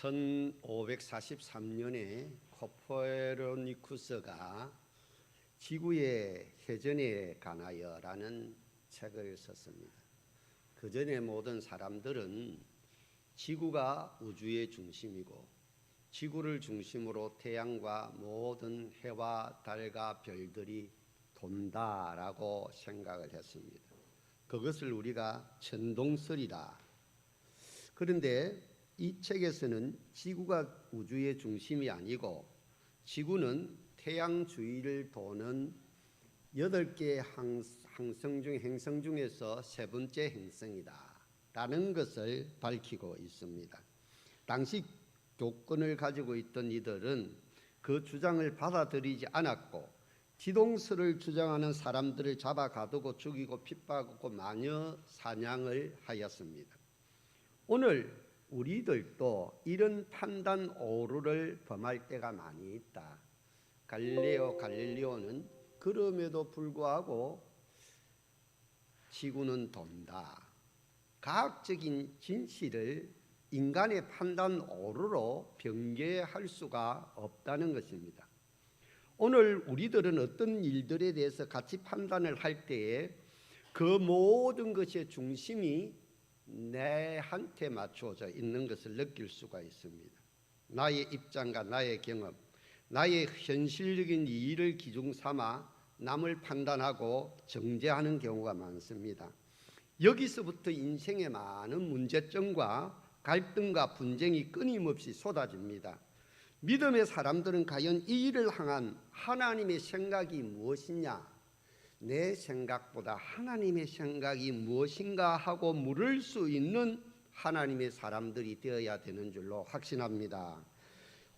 1543년에 코페르니쿠스가 지구의 회전에 관하여라는 책을 썼습니다. 그 전에 모든 사람들은 지구가 우주의 중심이고 지구를 중심으로 태양과 모든 해와 달과 별들이 돈다라고 생각을 했습니다. 그것을 우리가 천동설이다. 그런데 이 책에서는 지구가 우주의 중심이 아니고 지구는 태양 주위를 도는 8개의 행성 중에서 세 번째 행성이다 라는 것을 밝히고 있습니다. 당시 교권을 가지고 있던 이들은 그 주장을 받아들이지 않았고 지동설을 주장하는 사람들을 잡아 가두고 죽이고 핍박하고 마녀 사냥을 하였습니다. 오늘 우리들도 이런 판단 오류를 범할 때가 많이 있다. 갈릴레오 갈릴레오는 그럼에도 불구하고 지구는 돈다. 과학적인 진실을 인간의 판단 오류로 변개할 수가 없다는 것입니다. 오늘 우리들은 어떤 일들에 대해서 같이 판단을 할 때에 그 모든 것의 중심이 내한테 맞추어져 있는 것을 느낄 수가 있습니다. 나의 입장과 나의 경험, 나의 현실적인 이의를 기준 삼아 남을 판단하고 정죄하는 경우가 많습니다. 여기서부터 인생의 많은 문제점과 갈등과 분쟁이 끊임없이 쏟아집니다. 믿음의 사람들은 과연 이 일을 향한 하나님의 생각이 무엇이냐? 내 생각보다 하나님의 생각이 무엇인가 하고 물을 수 있는 하나님의 사람들이 되어야 되는 줄로 확신합니다.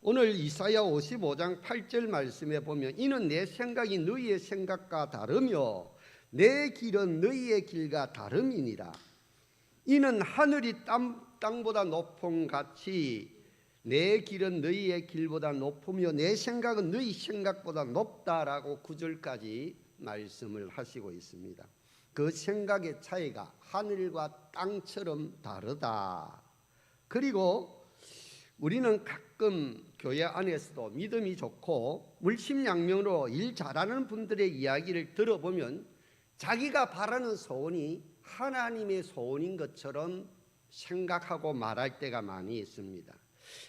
오늘 이사야 55장 8절 말씀에 보면 이는 내 생각이 너희의 생각과 다르며 내 길은 너희의 길과 다름이니라. 이는 하늘이 땅보다 높음 같이 내 길은 너희의 길보다 높으며 내 생각은 너희 생각보다 높다라고 9절까지 말씀을 하시고 있습니다. 그 생각의 차이가 하늘과 땅처럼 다르다. 그리고 우리는 가끔 교회 안에서도 믿음이 좋고 물심양면으로 일 잘하는 분들의 이야기를 들어보면 자기가 바라는 소원이 하나님의 소원인 것처럼 생각하고 말할 때가 많이 있습니다.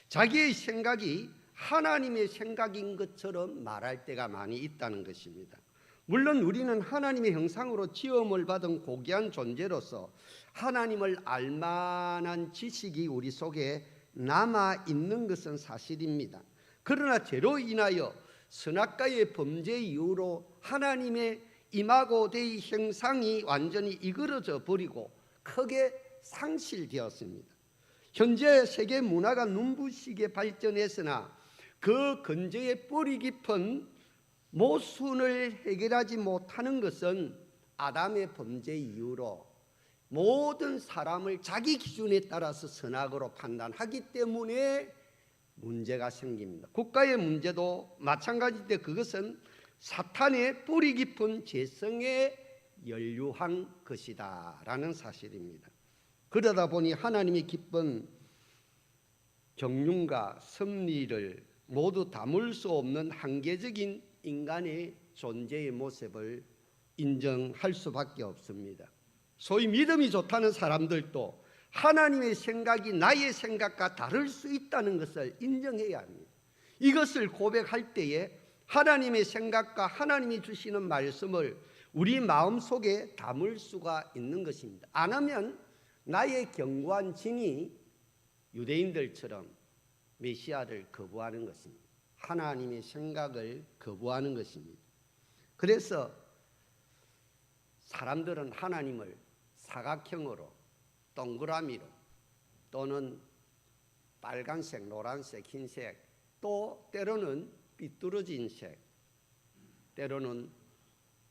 자기의 생각이 하나님의 생각인 것처럼 말할 때가 많이 있다는 것입니다. 물론 우리는 하나님의 형상으로 지음을 받은 고귀한 존재로서 하나님을 알만한 지식이 우리 속에 남아 있는 것은 사실입니다. 그러나 죄로 인하여 선악과의 범죄 이후로 하나님의 임하고 데이 형상이 완전히 이그러져 버리고 크게 상실되었습니다. 현재 세계 문화가 눈부시게 발전했으나 그 근저의 뿌리 깊은 모순을 해결하지 못하는 것은 아담의 범죄 이후로 모든 사람을 자기 기준에 따라서 선악으로 판단하기 때문에 문제가 생깁니다. 국가의 문제도 마찬가지인데 그것은 사탄의 뿌리 깊은 죄성에 연루한 것이다 라는 사실입니다. 그러다 보니 하나님이 기쁜 경륜과 섭리를 모두 담을 수 없는 한계적인 인간의 존재의 모습을 인정할 수밖에 없습니다. 소위 믿음이 좋다는 사람들도 하나님의 생각이 나의 생각과 다를 수 있다는 것을 인정해야 합니다. 이것을 고백할 때에 하나님의 생각과 하나님이 주시는 말씀을 우리 마음속에 담을 수가 있는 것입니다. 안 하면 나의 견고한 진이 유대인들처럼 메시아를 거부하는 것입니다. 하나님의 생각을 거부하는 것입니다. 그래서 사람들은 하나님을 사각형으로, 동그라미로 또는 빨간색, 노란색, 흰색, 또 때로는 삐뚤어진 색, 때로는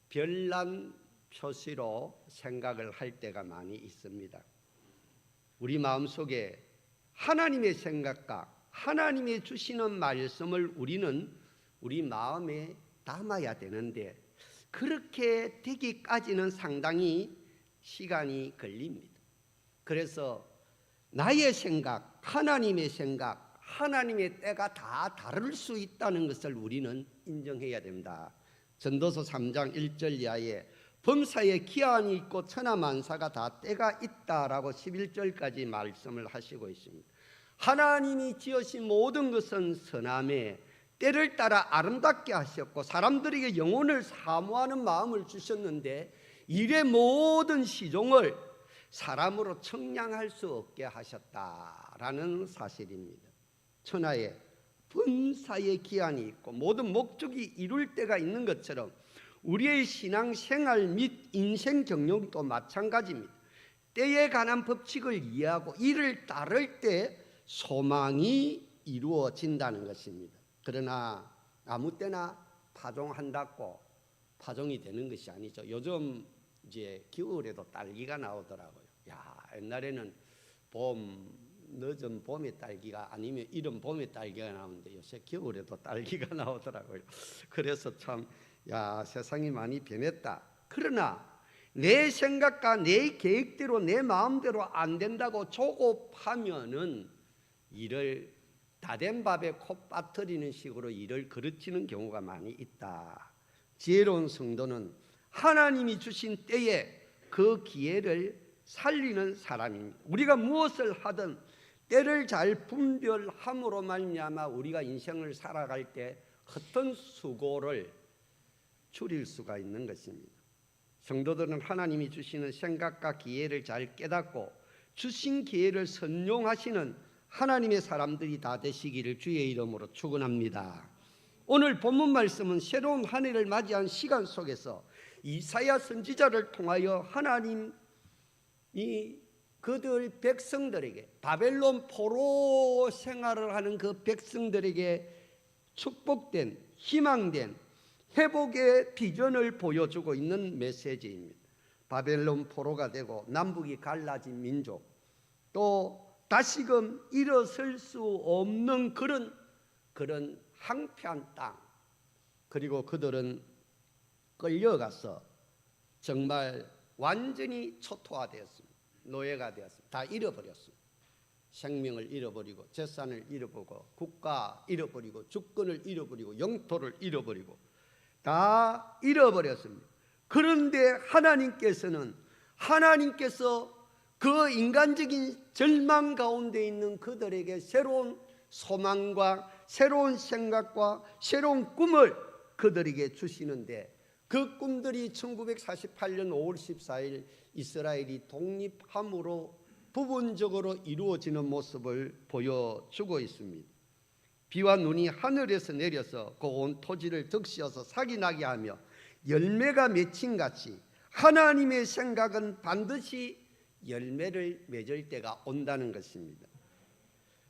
별난 표시로 생각을 할 때가 많이 있습니다. 우리 마음속에 하나님의 생각과 하나님의 주시는 말씀을 우리는 우리 마음에 담아야 되는데 그렇게 되기까지는 상당히 시간이 걸립니다. 그래서 나의 생각, 하나님의 생각, 하나님의 때가 다 다를 수 있다는 것을 우리는 인정해야 됩니다. 전도서 3장 1절 이하에 범사에 기한이 있고 천하만사가 다 때가 있다라고 11절까지 말씀을 하시고 있습니다. 하나님이 지으신 모든 것은 선함에 때를 따라 아름답게 하셨고 사람들에게 영혼을 사모하는 마음을 주셨는데 일의 모든 시종을 사람으로 청량할 수 없게 하셨다라는 사실입니다. 천하에 범사에 기한이 있고 모든 목적이 이룰 때가 있는 것처럼 우리의 신앙 생활 및 인생 경영도 마찬가지입니다. 때에 관한 법칙을 이해하고 이를 따를 때 소망이 이루어진다는 것입니다. 그러나 아무 때나 파종한다고 파종이 되는 것이 아니죠. 요즘 이제 겨울에도 딸기가 나오더라고요. 야, 옛날에는 늦은 봄에 딸기가 아니면 이른 봄에 딸기가 나오는데 요새 겨울에도 딸기가 나오더라고요. 그래서 참 세상이 많이 변했다. 그러나 내 생각과 내 계획대로 내 마음대로 안 된다고 조급하면은 일을 다 된 밥에 코 빠뜨리는 식으로 일을 그르치는 경우가 많이 있다. 지혜로운 성도는 하나님이 주신 때에 그 기회를 살리는 사람입니다. 우리가 무엇을 하든 때를 잘 분별함으로 말미암아 우리가 인생을 살아갈 때 헛된 수고를 줄일 수가 있는 것입니다. 성도들은 하나님이 주시는 생각과 기회를 잘 깨닫고 주신 기회를 선용하시는 하나님의 사람들이 다 되시기를 주의 이름으로 축원합니다. 오늘 본문 말씀은 새로운 한 해를 맞이한 시간 속에서 이사야 선지자를 통하여 하나님이 그들 백성들에게 바벨론 포로 생활을 하는 그 백성들에게 축복된 희망된 회복의 비전을 보여주고 있는 메시지입니다. 바벨론 포로가 되고 남북이 갈라진 민족, 또 다시금 일어설 수 없는 그런 황폐한 땅, 그리고 그들은 끌려가서 정말 완전히 초토화되었습니다. 노예가 되었습니다. 다 잃어버렸습니다. 생명을 잃어버리고 재산을 잃어버리고 국가 잃어버리고 주권을 잃어버리고 영토를 잃어버리고 다 잃어버렸습니다. 그런데 하나님께서 그 인간적인 절망 가운데 있는 그들에게 새로운 소망과 새로운 생각과 새로운 꿈을 그들에게 주시는데 그 꿈들이 1948년 5월 14일 이스라엘이 독립함으로 부분적으로 이루어지는 모습을 보여주고 있습니다. 비와 눈이 하늘에서 내려서 그 온 토지를 적시어서 삭이 나게 하며 열매가 맺힌 같이 하나님의 생각은 반드시 열매를 맺을 때가 온다는 것입니다.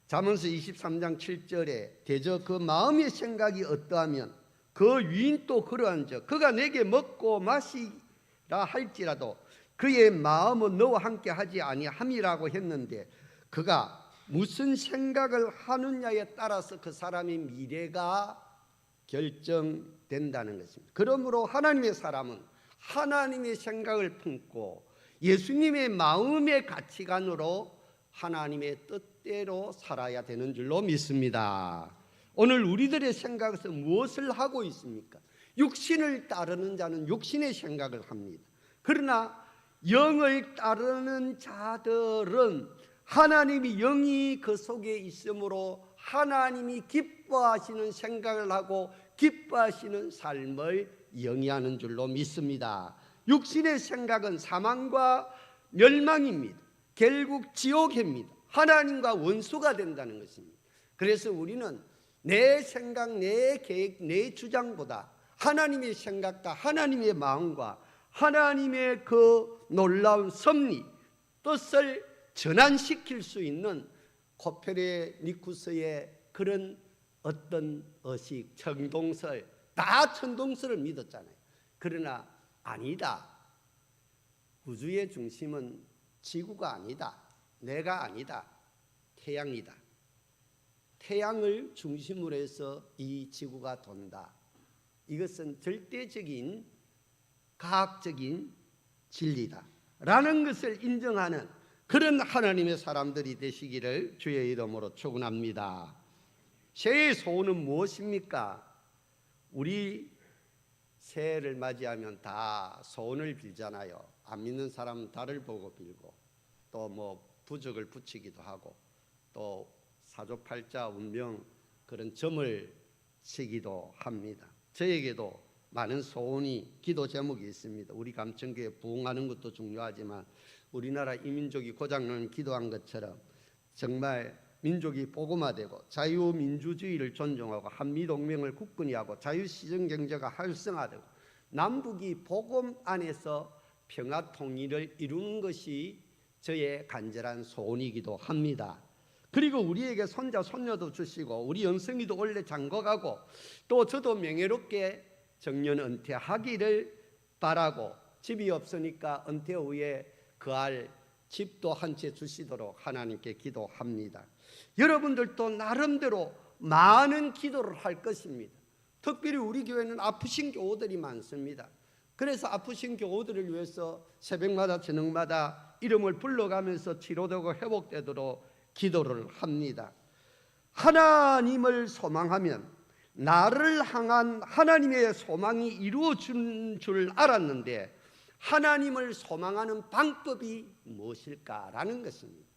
잠언서 23장 7절에 대저 그 마음의 생각이 어떠하면 그 유인도 그러한즉 그가 내게 먹고 마시라 할지라도 그의 마음은 너와 함께 하지 아니함이라고 했는데 그가 무슨 생각을 하느냐에 따라서 그 사람의 미래가 결정된다는 것입니다. 그러므로 하나님의 사람은 하나님의 생각을 품고 예수님의 마음의 가치관으로 하나님의 뜻대로 살아야 되는 줄로 믿습니다. 오늘 우리들의 생각에서 무엇을 하고 있습니까? 육신을 따르는 자는 육신의 생각을 합니다. 그러나 영을 따르는 자들은 하나님이 영이 그 속에 있으므로 하나님이 기뻐하시는 생각을 하고 기뻐하시는 삶을 영위하는 줄로 믿습니다. 육신의 생각은 사망과 멸망입니다. 결국 지옥입니다. 하나님과 원수가 된다는 것입니다. 그래서 우리는 내 생각, 내 계획, 내 주장보다 하나님의 생각과 하나님의 마음과 하나님의 그 놀라운 섭리, 뜻을 전환시킬 수 있는 코페르니쿠스의 그런 어떤 의식, 천동설, 다 천동설을 믿었잖아요. 그러나 아니다. 우주의 중심은 지구가 아니다. 내가 아니다. 태양이다. 태양을 중심으로 해서 이 지구가 돈다. 이것은 절대적인 과학적인 진리다 라는 것을 인정하는 그런 하나님의 사람들이 되시기를 주의 이름으로 축원합니다. 새해의 소원은 무엇입니까? 우리 새해를 맞이하면 다 소원을 빌잖아요. 안 믿는 사람은 달을 보고 빌고, 또 뭐 부적을 붙이기도 하고, 또 사조팔자 운명 그런 점을 치기도 합니다. 저에게도 많은 소원이 기도 제목이 있습니다. 우리 감천교회 부흥하는 것도 중요하지만 우리나라 이민족이 고장난 기도한 것처럼 정말 민족이 복음화되고 자유민주주의를 존중하고 한미동맹을 굳건히 하고 자유시장경제가 활성화되고 남북이 복음 안에서 평화통일을 이루는 것이 저의 간절한 소원이기도 합니다. 그리고 우리에게 손자 손녀도 주시고 우리 영성이도 원래 장거가고 또 저도 명예롭게 정년 은퇴하기를 바라고, 집이 없으니까 은퇴 후에 거할 집도 한 채 주시도록 하나님께 기도합니다. 여러분들도 나름대로 많은 기도를 할 것입니다. 특별히 우리 교회는 아프신 교우들이 많습니다. 그래서 아프신 교우들을 위해서 새벽마다 저녁마다 이름을 불러가면서 치료되고 회복되도록 기도를 합니다. 하나님을 소망하면 나를 향한 하나님의 소망이 이루어진 줄 알았는데 하나님을 소망하는 방법이 무엇일까라는 것입니다.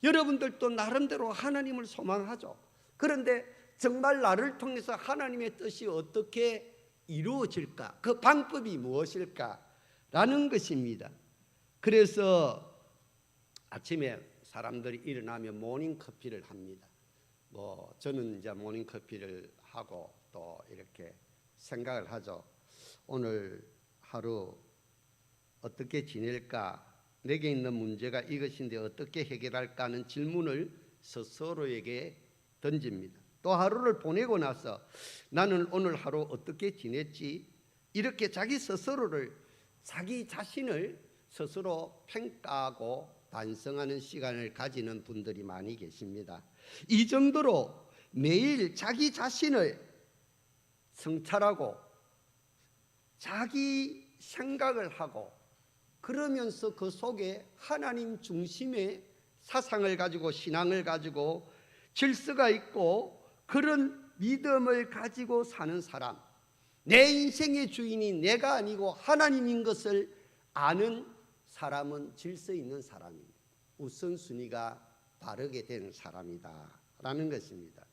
여러분들도 나름대로 하나님을 소망하죠. 그런데 정말 나를 통해서 하나님의 뜻이 어떻게 이루어질까? 그 방법이 무엇일까라는 것입니다. 그래서 아침에 사람들이 일어나면 모닝커피를 합니다. 저는 이제 모닝커피를 하고 또 이렇게 생각을 하죠. 오늘 하루 어떻게 지낼까? 내게 있는 문제가 이것인데 어떻게 해결할까 하는 질문을 스스로에게 던집니다. 또 하루를 보내고 나서 나는 오늘 하루 어떻게 지냈지? 이렇게 자기 스스로를, 자기 자신을 스스로 평가하고 반성하는 시간을 가지는 분들이 많이 계십니다. 이 정도로 매일 자기 자신을 성찰하고 자기 생각을 하고 그러면서 그 속에 하나님 중심의 사상을 가지고 신앙을 가지고 질서가 있고 그런 믿음을 가지고 사는 사람, 내 인생의 주인이 내가 아니고 하나님인 것을 아는 사람은 질서 있는 사람입니다. 우선순위가 바르게 된 사람이다 라는 것입니다.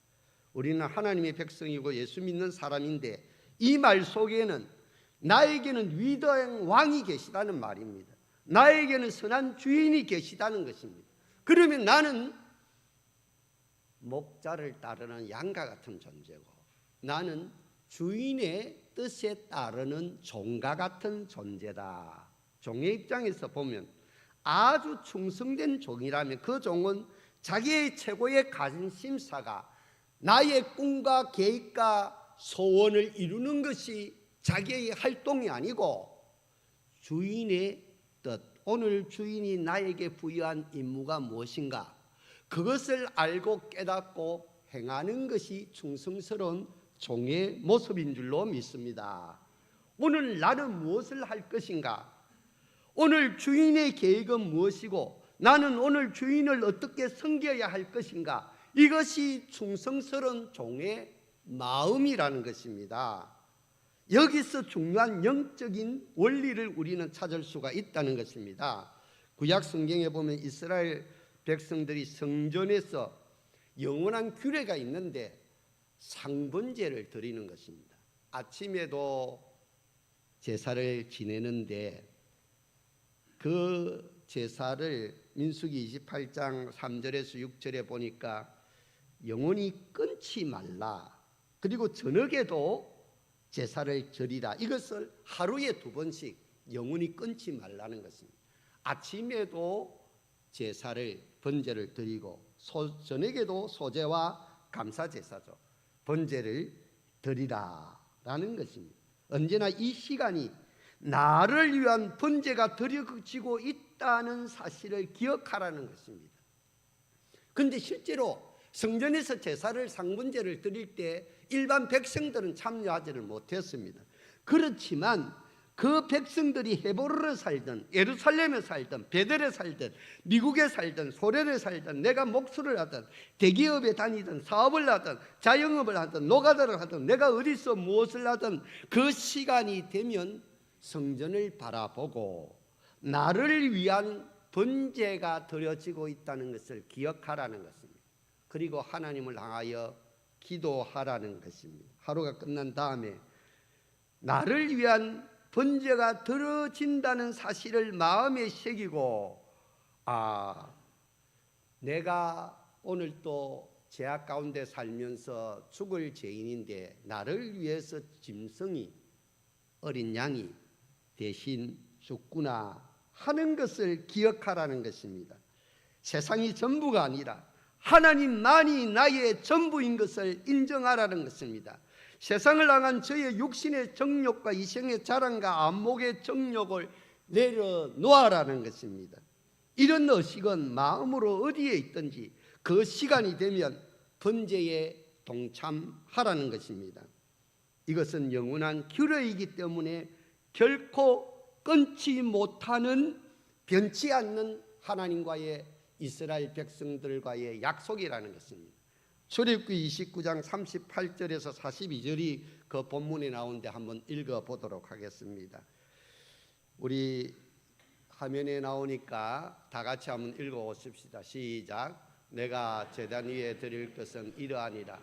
우리는 하나님의 백성이고 예수 믿는 사람인데 이 말 속에는 나에게는 위대한 왕이 계시다는 말입니다. 나에게는 선한 주인이 계시다는 것입니다. 그러면 나는 목자를 따르는 양과 같은 존재고 나는 주인의 뜻에 따르는 종과 같은 존재다. 종의 입장에서 보면 아주 충성된 종이라면 그 종은 자기의 최고의 관심사가 나의 꿈과 계획과 소원을 이루는 것이 자기의 활동이 아니고 주인의 뜻, 오늘 주인이 나에게 부여한 임무가 무엇인가 그것을 알고 깨닫고 행하는 것이 충성스러운 종의 모습인 줄로 믿습니다. 오늘 나는 무엇을 할 것인가? 오늘 주인의 계획은 무엇이고 나는 오늘 주인을 어떻게 섬겨야 할 것인가? 이것이 충성스러운 종의 마음이라는 것입니다. 여기서 중요한 영적인 원리를 우리는 찾을 수가 있다는 것입니다. 구약 성경에 보면 이스라엘 백성들이 성전에서 영원한 규례가 있는데 상번제를 드리는 것입니다. 아침에도 제사를 지내는데 그 제사를 민수기 28장 3절에서 6절에 보니까 영원히 끊지 말라. 그리고 저녁에도 제사를 드리라. 이것을 하루에 2번씩 영원히 끊지 말라는 것입니다. 아침에도 제사를 번제를 드리고 저녁에도 소제와 감사 제사죠. 번제를 드리라라는 것입니다. 언제나 이 시간이 나를 위한 번제가 드려지고 있다는 사실을 기억하라는 것입니다. 그런데 실제로 성전에서 제사를 상번제를 드릴 때 일반 백성들은 참여하지를 못했습니다. 그렇지만 그 백성들이 헤브론에 살든 예루살렘에 살든 베델에 살든 미국에 살든 소련에 살든 내가 목수를 하든 대기업에 다니든 사업을 하든 자영업을 하든 노가다를 하든 내가 어디서 무엇을 하든 그 시간이 되면 성전을 바라보고 나를 위한 번제가 드려지고 있다는 것을 기억하라는 것입니다. 그리고 하나님을 향하여 기도하라는 것입니다. 하루가 끝난 다음에 나를 위한 번제가 드려진다는 사실을 마음에 새기고 내가 오늘 또 죄악 가운데 살면서 죽을 죄인인데 나를 위해서 짐승이 어린 양이 대신 죽구나 하는 것을 기억하라는 것입니다. 세상이 전부가 아니라 하나님만이 나의 전부인 것을 인정하라는 것입니다. 세상을 향한 저의 육신의 정욕과 이생의 자랑과 안목의 정욕을 내려놓아라는 것입니다. 이런 의식은 마음으로 어디에 있든지 그 시간이 되면 번제에 동참하라는 것입니다. 이것은 영원한 규례이기 때문에 결코 끊지 못하는 변치 않는 하나님과의 이스라엘 백성들과의 약속이라는 것입니다. 출애굽기 29장 38절에서 42절이 그 본문에 나오는데 한번 읽어보도록 하겠습니다. 우리 화면에 나오니까 다 같이 한번 읽어보십시다. 시작. 내가 제단 위에 드릴 것은 이러하니라.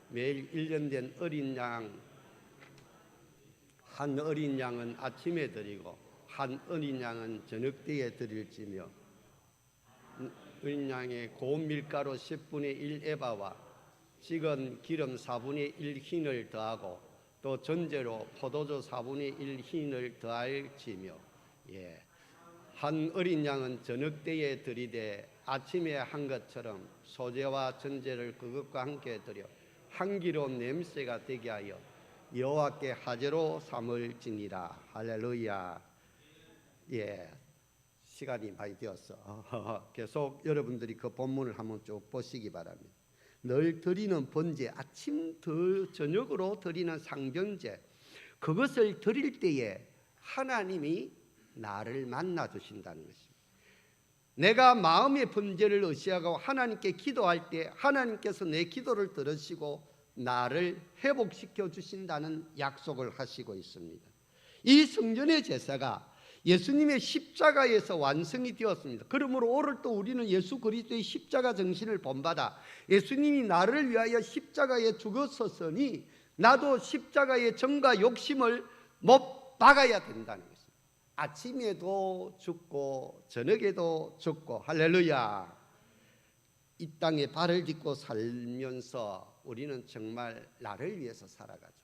매일 1년 된 어린 양 한 어린 양은 아침에 드리고 한 어린 양은 저녁 때에 드릴지며 어린 양의 고운 밀가루 10분의 1 에바와 식은 기름 4분의 1 흰을 더하고 또 전제로 포도주 4분의 1 흰을 더할지며 한 어린 양은 저녁 때에 드리되 아침에 한 것처럼 소제와 전제를 그것과 함께 드려 향기로운 냄새가 되게 하여 여호와께 화제로 삼을지니라. 할렐루야. 시간이 많이 되었어. 계속 여러분들이 그 본문을 한번 쭉 보시기 바랍니다. 늘 드리는 번제, 아침 저녁으로 드리는 상병제, 그것을 드릴 때에 하나님이 나를 만나 주신다는 것입니다. 내가 마음의 번제를 의지하고 하나님께 기도할 때 하나님께서 내 기도를 들으시고 나를 회복시켜 주신다는 약속을 하시고 있습니다. 이 성전의 제사가 예수님의 십자가에서 완성이 되었습니다. 그러므로 오늘 또 우리는 예수 그리스도의 십자가 정신을 본받아 예수님이 나를 위하여 십자가에 죽었었으니 나도 십자가의 정과 욕심을 못 박아야 된다는 것입니다. 아침에도 죽고 저녁에도 죽고 할렐루야. 이 땅에 발을 딛고 살면서 우리는 정말 나를 위해서 살아가죠.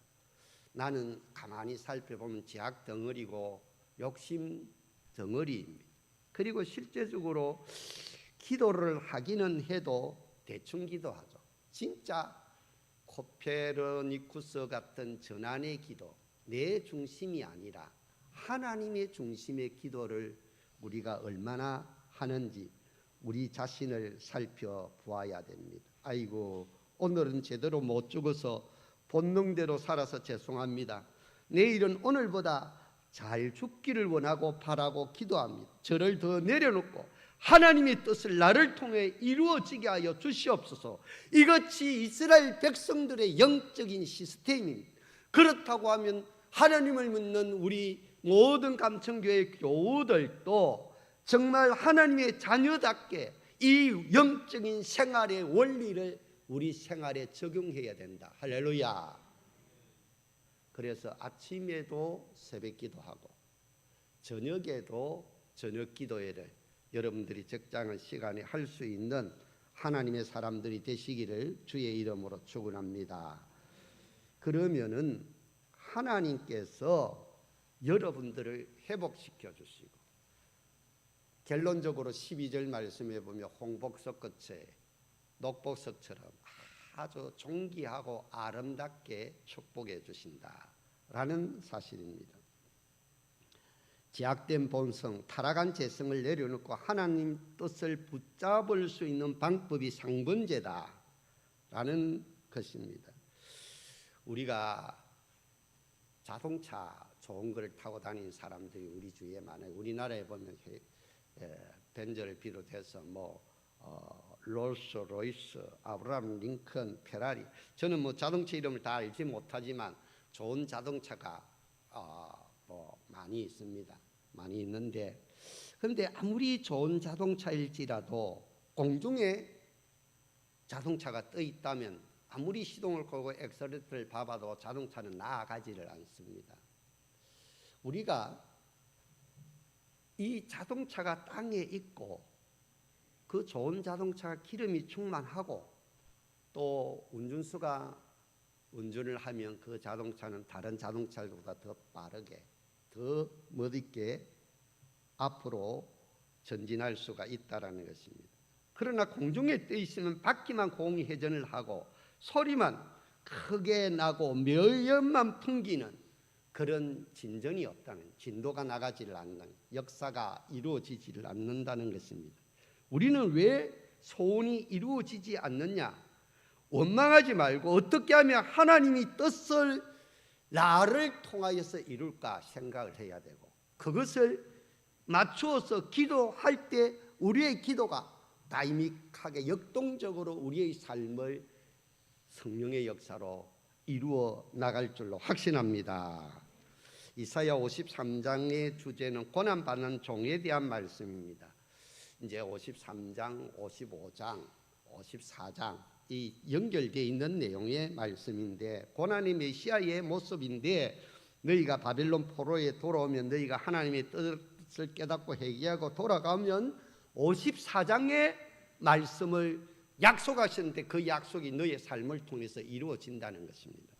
나는 가만히 살펴보면 죄악 덩어리고 욕심 덩어리입니다. 그리고 실제적으로 기도를 하기는 해도 대충 기도하죠. 진짜 코페르니쿠스 같은 전환의 기도, 내 중심이 아니라 하나님의 중심의 기도를 우리가 얼마나 하는지 우리 자신을 살펴보아야 됩니다. 아이고, 오늘은 제대로 못 죽어서 본능대로 살아서 죄송합니다. 내일은 오늘보다 잘 죽기를 원하고 바라고 기도합니다. 저를 더 내려놓고 하나님의 뜻을 나를 통해 이루어지게 하여 주시옵소서. 이것이 이스라엘 백성들의 영적인 시스템입니다. 그렇다고 하면 하나님을 믿는 우리 모든 감천교회 교우들도 정말 하나님의 자녀답게 이 영적인 생활의 원리를 우리 생활에 적용해야 된다. 할렐루야. 그래서 아침에도 새벽 기도하고 저녁에도 저녁 기도회를 여러분들이 적당한 시간에 할 수 있는 하나님의 사람들이 되시기를 주의 이름으로 축원합니다. 그러면은 하나님께서 여러분들을 회복시켜 주시고 결론적으로 12절 말씀에 보면 홍복석 끝에 녹복석처럼 아주 존귀하고 아름답게 축복해 주신다라는 사실입니다. 제약된 본성, 타락한 재성을 내려놓고 하나님 뜻을 붙잡을 수 있는 방법이 상번제다라는 것입니다. 우리가 자동차 좋은 걸 타고 다니는 사람들이 우리 주위에 많아요. 우리나라에 보면 벤저를 비롯해서 롤스로이스, 아브라함 링컨, 페라리. 저는 자동차 이름을 다 알지 못하지만 좋은 자동차가 많이 있습니다. 많이 있는데, 그런데 아무리 좋은 자동차일지라도 공중에 자동차가 떠 있다면 아무리 시동을 걸고 엑셀레이터를 밟아도 자동차는 나아가지를 않습니다. 우리가 이 자동차가 땅에 있고 그 좋은 자동차가 기름이 충만하고 또 운전수가 운전을 하면 그 자동차는 다른 자동차보다 더 빠르게 더 멋있게 앞으로 전진할 수가 있다라는 것입니다. 그러나 공중에 떠 있으면 바퀴만 공이 회전을 하고 소리만 크게 나고 매연만 풍기는 그런 진전이 없다는, 진도가 나가지를 않는, 역사가 이루어지지를 않는다는 것입니다. 우리는 왜 소원이 이루어지지 않느냐? 원망하지 말고 어떻게 하면 하나님이 뜻을 나를 통하여서 이룰까 생각을 해야 되고, 그것을 맞추어서 기도할 때 우리의 기도가 다이믹하게 역동적으로 우리의 삶을 성령의 역사로 이루어 나갈 줄로 확신합니다. 이사야 53장의 주제는 고난받는 종에 대한 말씀입니다. 이제 53장, 55장, 54장 이 연결되어 있는 내용의 말씀인데, 고난의 메시아의 모습인데, 너희가 바벨론 포로에 돌아오면 너희가 하나님의 뜻을 깨닫고 회개하고 돌아가면 54장의 말씀을 약속하셨는데 그 약속이 너의 삶을 통해서 이루어진다는 것입니다.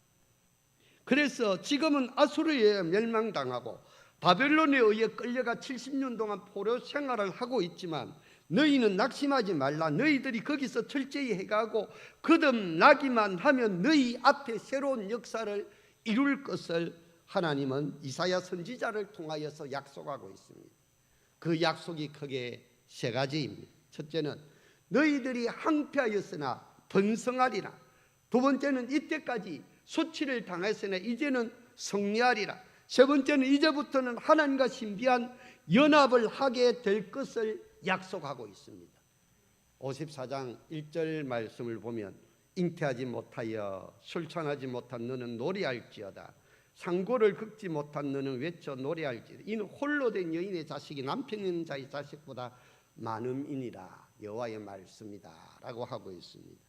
그래서 지금은 아수르에 멸망당하고 바벨론에 의해 끌려가 70년 동안 포로 생활을 하고 있지만 너희는 낙심하지 말라. 너희들이 거기서 철저히 해가고 거듭나기만 하면 너희 앞에 새로운 역사를 이룰 것을 하나님은 이사야 선지자를 통하여서 약속하고 있습니다. 그 약속이 크게 세 가지입니다. 첫째는 너희들이 항폐하였으나 번성하리라. 두 번째는 이때까지 수치를 당했으나 이제는 승리하리라. 세 번째는 이제부터는 하나님과 신비한 연합을 하게 될 것을 약속하고 있습니다. 54장 1절 말씀을 보면 잉태하지 못하여 술찬하지 못한 너는 노래할지어다. 상고를 긁지 못한 너는 외쳐 노래할지어다. 이는 홀로 된 여인의 자식이 남편 있는 자의 자식보다 많음이니라. 여호와의 말씀이다 라고 하고 있습니다.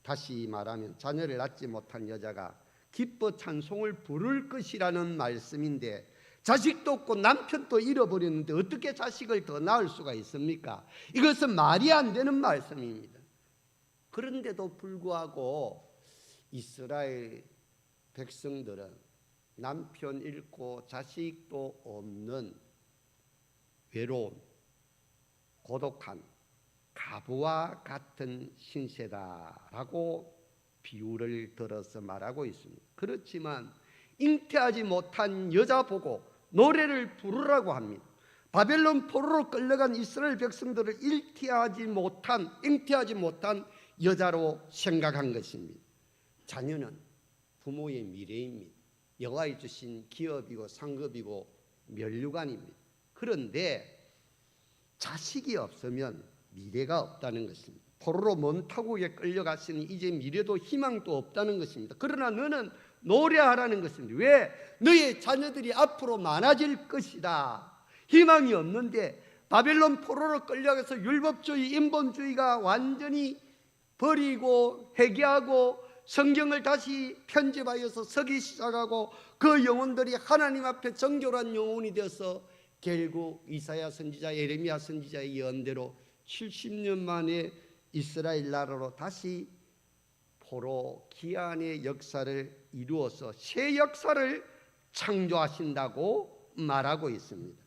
다시 말하면 자녀를 낳지 못한 여자가 기뻐 찬송을 부를 것이라는 말씀인데, 자식도 없고 남편도 잃어버렸는데 어떻게 자식을 더 낳을 수가 있습니까? 이것은 말이 안 되는 말씀입니다. 그런데도 불구하고 이스라엘 백성들은 남편 잃고 자식도 없는 외로운 고독한 가부와 같은 신세다라고 비유를 들어서 말하고 있습니다. 그렇지만 잉태하지 못한 여자 보고 노래를 부르라고 합니다. 바벨론 포로로 끌려간 이스라엘 백성들을 잉태하지 못한 여자로 생각한 것입니다. 자녀는 부모의 미래입니다. 여호와의 주신 기업이고 상급이고 면류관입니다. 그런데 자식이 없으면 미래가 없다는 것입니다. 포로로 먼 타국에 끌려갔으니 이제 미래도 희망도 없다는 것입니다. 그러나 너는 노래하라는 것입니다. 왜? 너의 자녀들이 앞으로 많아질 것이다. 희망이 없는데 바벨론 포로로 끌려가서 율법주의, 인본주의가 완전히 버리고 회개하고 성경을 다시 편집하여서 쓰기 시작하고 그 영혼들이 하나님 앞에 정결한 영혼이 되어서 결국 이사야 선지자, 예레미야 선지자의 예언대로 70년 만에 이스라엘 나라로 다시 포로 기한의 역사를 이루어서 새 역사를 창조하신다고 말하고 있습니다.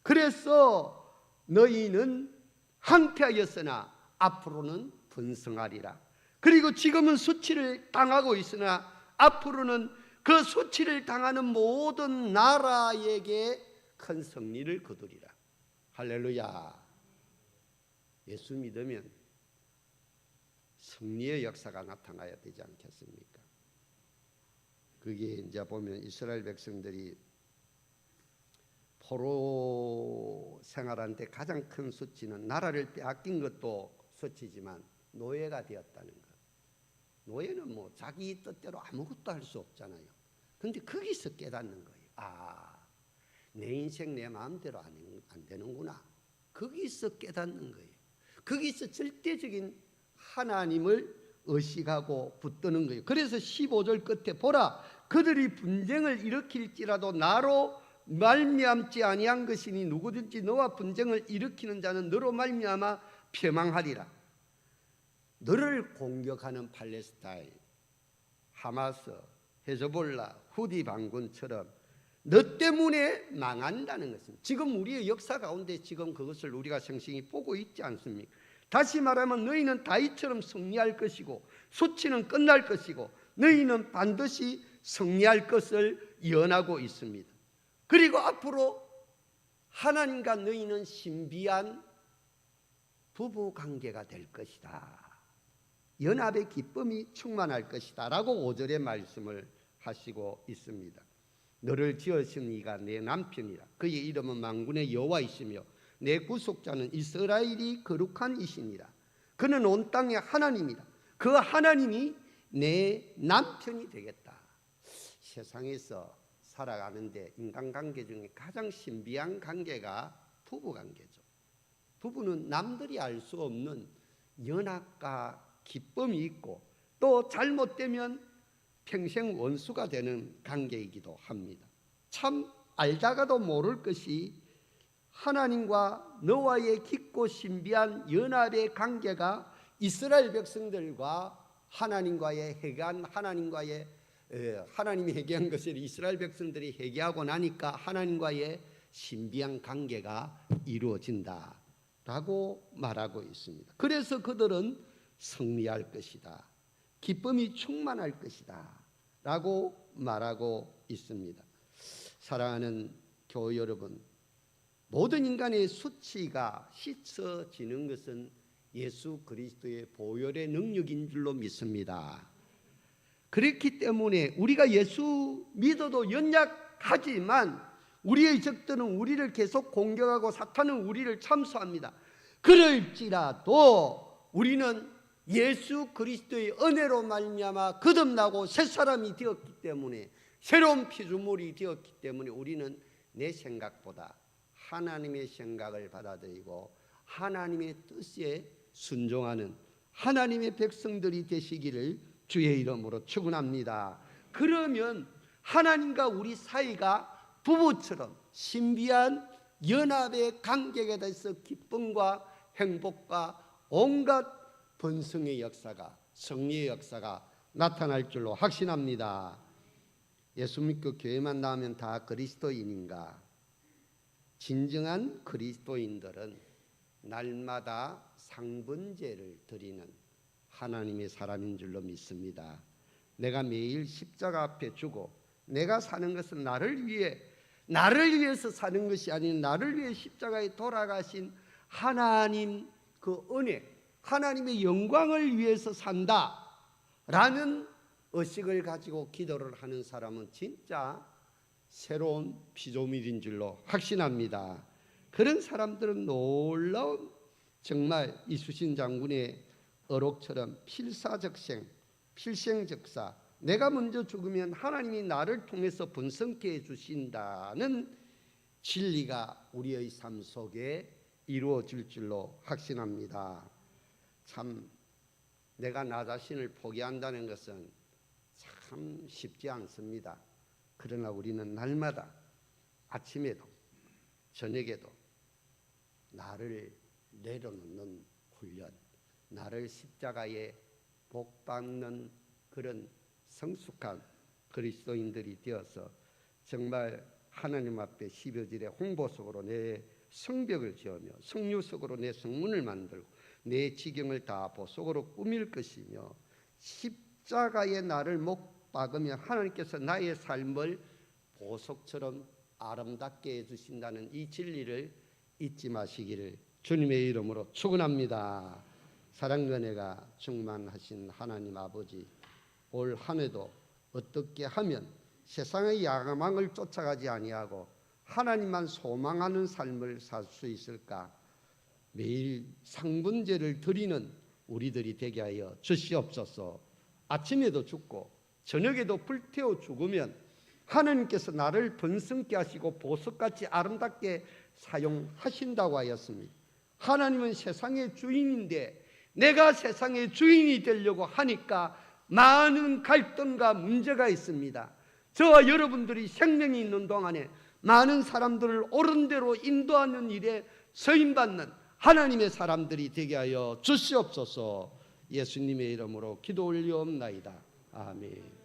그래서 너희는 항폐하였으나 앞으로는 번성하리라. 그리고 지금은 수치를 당하고 있으나 앞으로는 그 수치를 당하는 모든 나라에게 큰 승리를 거두리라. 할렐루야. 예수 믿으면 승리의 역사가 나타나야 되지 않겠습니까? 그게 이제 보면 이스라엘 백성들이 포로 생활하는데 가장 큰 수치는 나라를 빼앗긴 것도 수치지만 노예가 되었다는 것. 노예는 뭐 자기 뜻대로 아무것도 할 수 없잖아요. 그런데 거기서 깨닫는 거예요. 아, 내 인생 내 마음대로 안 되는구나. 거기서 깨닫는 거예요. 거기서 절대적인 하나님을 의식하고 붙드는 거예요. 그래서 15절 끝에 보라, 그들이 분쟁을 일으킬지라도 나로 말미암지 아니한 것이니 누구든지 너와 분쟁을 일으키는 자는 너로 말미암아 폐망하리라. 너를 공격하는 팔레스타인, 하마스, 헤즈볼라, 후디 반군처럼 너 때문에 망한다는 것은 지금 우리의 역사 가운데 지금 그것을 우리가 생생히 보고 있지 않습니까? 다시 말하면 너희는 다윗처럼 승리할 것이고 수치는 끝날 것이고 너희는 반드시 승리할 것을 예언하고 있습니다. 그리고 앞으로 하나님과 너희는 신비한 부부관계가 될 것이다. 연합의 기쁨이 충만할 것이다 라고 5절의 말씀을 하시고 있습니다. 너를 지으신 이가 내 남편이라. 그의 이름은 만군의 여호와이시며 내 구속자는 이스라엘이 거룩한 이시니라. 그는 온 땅의 하나님이라. 그 하나님이 내 남편이 되겠다. 세상에서 살아가는데 인간관계 중에 가장 신비한 관계가 부부관계죠. 부부는 남들이 알 수 없는 연합과 기쁨이 있고 또 잘못되면 평생 원수가 되는 관계이기도 합니다. 참 알다가도 모를 것이 하나님과 너와의 깊고 신비한 연합의 관계가 이스라엘 백성들과 하나님과의 회개한 하나님이 회개한 것을 이스라엘 백성들이 회개하고 나니까 하나님과의 신비한 관계가 이루어진다라고 말하고 있습니다. 그래서 그들은 승리할 것이다. 기쁨이 충만할 것이다. 라고 말하고 있습니다. 사랑하는 교회 여러분, 모든 인간의 수치가 씻어지는 것은 예수 그리스도의 보혈의 능력인 줄로 믿습니다. 그렇기 때문에 우리가 예수 믿어도 연약하지만 우리의 적들은 우리를 계속 공격하고 사탄은 우리를 참수합니다. 그럴지라도 우리는 예수 그리스도의 은혜로 말미암아 거듭나고 새 사람이 되었기 때문에 새로운 피조물이 되었기 때문에 우리는 내 생각보다 하나님의 생각을 받아들이고 하나님의 뜻에 순종하는 하나님의 백성들이 되시기를 주의 이름으로 축원합니다. 그러면 하나님과 우리 사이가 부부처럼 신비한 연합의 관계에 대해서 기쁨과 행복과 온갖 번성의 역사가, 승리의 역사가 나타날 줄로 확신합니다. 예수 믿고 교회만 나오면 다 그리스도인인가? 진정한 그리스도인들은 날마다 상번제를 드리는 하나님의 사람인 줄로 믿습니다. 내가 매일 십자가 앞에 주고 내가 사는 것은 나를 위해서 사는 것이 아닌 나를 위해 십자가에 돌아가신 하나님 그 은혜, 하나님의 영광을 위해서 산다라는 의식을 가지고 기도를 하는 사람은 진짜 새로운 피조물인 줄로 확신합니다. 그런 사람들은 놀라운 정말 이수신 장군의 어록처럼 필사적생, 필생적사, 내가 먼저 죽으면 하나님이 나를 통해서 번성케 해주신다는 진리가 우리의 삶 속에 이루어질 줄로 확신합니다. 참 내가 나 자신을 포기한다는 것은 참 쉽지 않습니다. 그러나 우리는 날마다 아침에도 저녁에도 나를 내려놓는 훈련, 나를 십자가에 복 받는 그런 성숙한 그리스도인들이 되어서 정말 하나님 앞에 12절의 홍보석으로 내 성벽을 지으며 성류석으로 내 성문을 만들고 내 지경을 다 보석으로 꾸밀 것이며 십자가에 나를 못 박으며 하나님께서 나의 삶을 보석처럼 아름답게 해주신다는 이 진리를 잊지 마시기를 주님의 이름으로 축원합니다. 사랑과 은혜가 충만하신 하나님 아버지, 올 한 해도 어떻게 하면 세상의 야망을 쫓아가지 아니하고 하나님만 소망하는 삶을 살 수 있을까? 매일 상분제를 드리는 우리들이 되게 하여 주시옵소서. 아침에도 죽고 저녁에도 불태워 죽으면 하나님께서 나를 번성케 하시고 보석같이 아름답게 사용하신다고 하였습니다. 하나님은 세상의 주인인데 내가 세상의 주인이 되려고 하니까 많은 갈등과 문제가 있습니다. 저와 여러분들이 생명이 있는 동안에 많은 사람들을 옳은 대로 인도하는 일에 서임받는 하나님의 사람들이 되게 하여 주시옵소서. 예수님의 이름으로 기도 올리옵나이다. 아멘.